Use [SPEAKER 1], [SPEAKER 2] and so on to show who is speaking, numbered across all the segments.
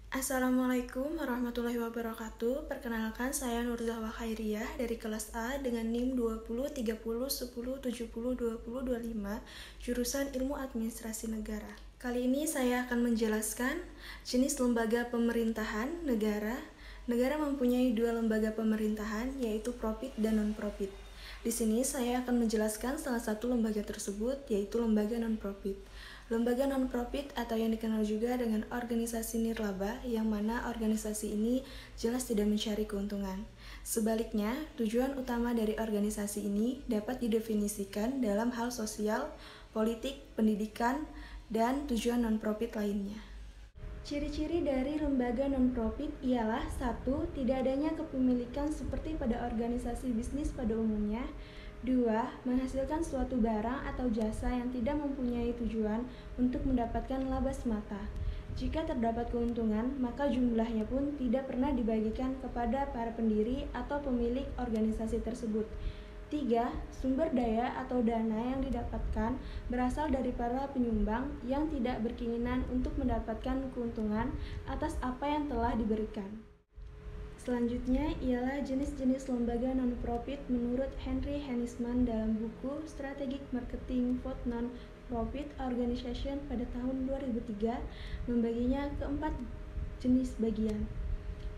[SPEAKER 1] Assalamualaikum warahmatullahi wabarakatuh. Perkenalkan, saya Nurzahwa Khairiyah dari kelas A dengan NIM 20 30 10 70 20 25, jurusan Ilmu Administrasi Negara. Kali ini saya akan menjelaskan jenis lembaga pemerintahan negara. Negara mempunyai dua lembaga pemerintahan, yaitu profit dan non-profit. Di sini saya akan menjelaskan salah satu lembaga tersebut, yaitu lembaga non-profit. Lembaga non-profit atau yang dikenal juga dengan organisasi nirlaba, yang mana organisasi ini jelas tidak mencari keuntungan. Sebaliknya, tujuan utama dari organisasi ini dapat didefinisikan dalam hal sosial, politik, pendidikan, dan tujuan non-profit lainnya. Ciri-ciri dari lembaga non-profit ialah 1. Tidak adanya kepemilikan seperti pada organisasi bisnis pada umumnya. 2. Menghasilkan suatu barang atau jasa yang tidak mempunyai tujuan untuk mendapatkan laba semata. Jika terdapat keuntungan, maka jumlahnya pun tidak pernah dibagikan kepada para pendiri atau pemilik organisasi tersebut. 3. Sumber daya atau dana yang didapatkan berasal dari para penyumbang yang tidak berkeinginan untuk mendapatkan keuntungan atas apa yang telah diberikan. Selanjutnya ialah jenis-jenis lembaga non-profit menurut Henry Heinisman dalam buku Strategic Marketing for Non-Profit Organization pada tahun 2003, membaginya ke 4 jenis bagian.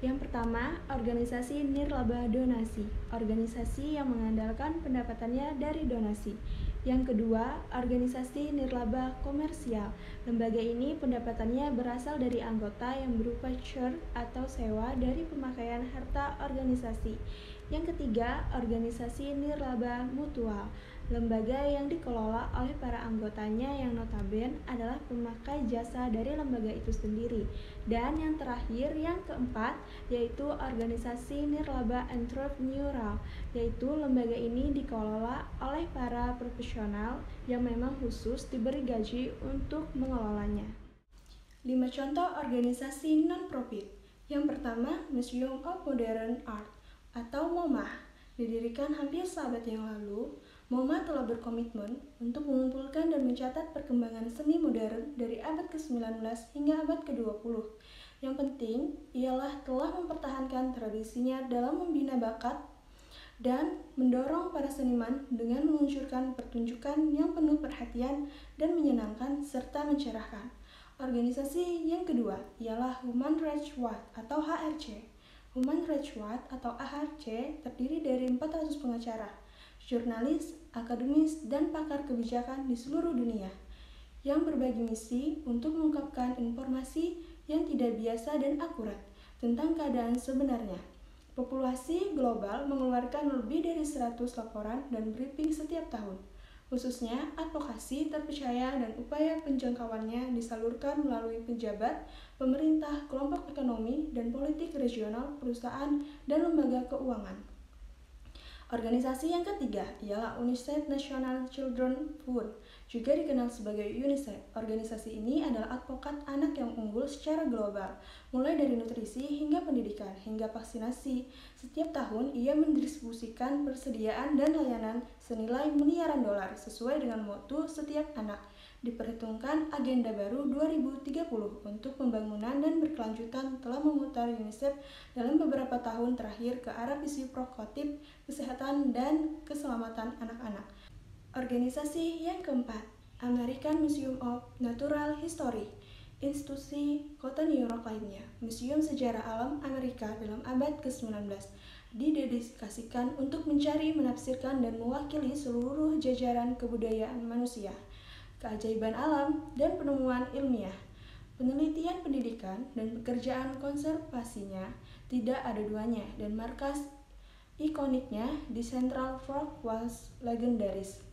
[SPEAKER 1] Yang pertama, organisasi nirlaba donasi, organisasi yang mengandalkan pendapatannya dari donasi. Yang kedua, organisasi nirlaba komersial. Lembaga ini pendapatannya berasal dari anggota yang berupa share atau sewa dari pemakaian harta organisasi. Yang ketiga, organisasi nirlaba mutual. Lembaga yang dikelola oleh para anggotanya yang notabene adalah pemakai jasa dari lembaga itu sendiri. Dan yang terakhir, yang keempat, yaitu organisasi nirlaba entrepreneurial, yaitu lembaga ini dikelola oleh para profesional yang memang khusus diberi gaji untuk mengelolanya. 5 contoh organisasi non-profit. Yang pertama, Museum of Modern Art atau MoMA. Didirikan hampir seabad yang lalu, MoMA telah berkomitmen untuk mengumpulkan dan mencatat perkembangan seni modern dari abad ke-19 hingga abad ke-20. Yang penting ialah telah mempertahankan tradisinya dalam membina bakat dan mendorong para seniman dengan meluncurkan pertunjukan yang penuh perhatian dan menyenangkan serta mencerahkan. Organisasi yang kedua ialah Human Rights Watch atau HRC. Human Rights Watch atau HRC terdiri dari 400 pengacara, jurnalis, akademis, dan pakar kebijakan di seluruh dunia yang berbagi misi untuk mengungkapkan informasi yang tidak biasa dan akurat tentang keadaan sebenarnya. Populasi global mengeluarkan lebih dari 100 laporan dan briefing setiap tahun. Khususnya, advokasi terpercaya dan upaya penjangkauannya disalurkan melalui pejabat, pemerintah, kelompok ekonomi, dan politik regional, perusahaan, dan lembaga keuangan. Organisasi yang ketiga ialah UNICEF National Children Fund, juga dikenal sebagai UNICEF. Organisasi ini adalah advokat anak yang unggul secara global, mulai dari nutrisi hingga pendidikan, hingga vaksinasi. Setiap tahun ia mendistribusikan persediaan dan layanan senilai miliaran dolar sesuai dengan mutu setiap anak. Diperhitungkan agenda baru 2030 untuk pembangunan dan berkelanjutan telah memutar UNICEF dalam beberapa tahun terakhir ke arah visi proaktif kesehatan dan keselamatan anak-anak. Organisasi yang keempat, American Museum of Natural History, institusi kota New York lainnya. Museum Sejarah Alam Amerika dalam abad ke-19 didedikasikan untuk mencari, menafsirkan, dan mewakili seluruh jajaran kebudayaan manusia, keajaiban alam, dan penemuan ilmiah. Penelitian pendidikan dan pekerjaan konservasinya tidak ada duanya, dan markas ikoniknya di Central Park was legendaris.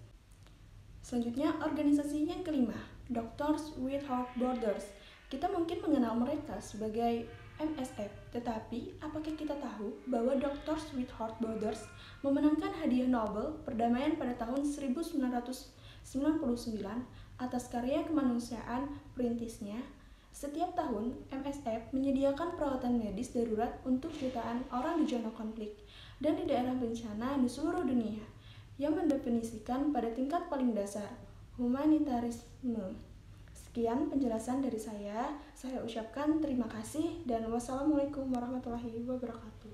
[SPEAKER 1] Selanjutnya, organisasi yang kelima, Doctors Without Borders. Kita mungkin mengenal mereka sebagai MSF, tetapi apakah kita tahu bahwa Doctors Without Borders memenangkan hadiah Nobel perdamaian pada tahun 1999 atas karya kemanusiaan perintisnya? Setiap tahun, MSF menyediakan perawatan medis darurat untuk jutaan orang di zona konflik dan di daerah bencana di seluruh dunia, yang mendefinisikan pada tingkat paling dasar humanitarisme. Sekian penjelasan dari saya. Saya ucapkan terima kasih dan wassalamualaikum warahmatullahi wabarakatuh.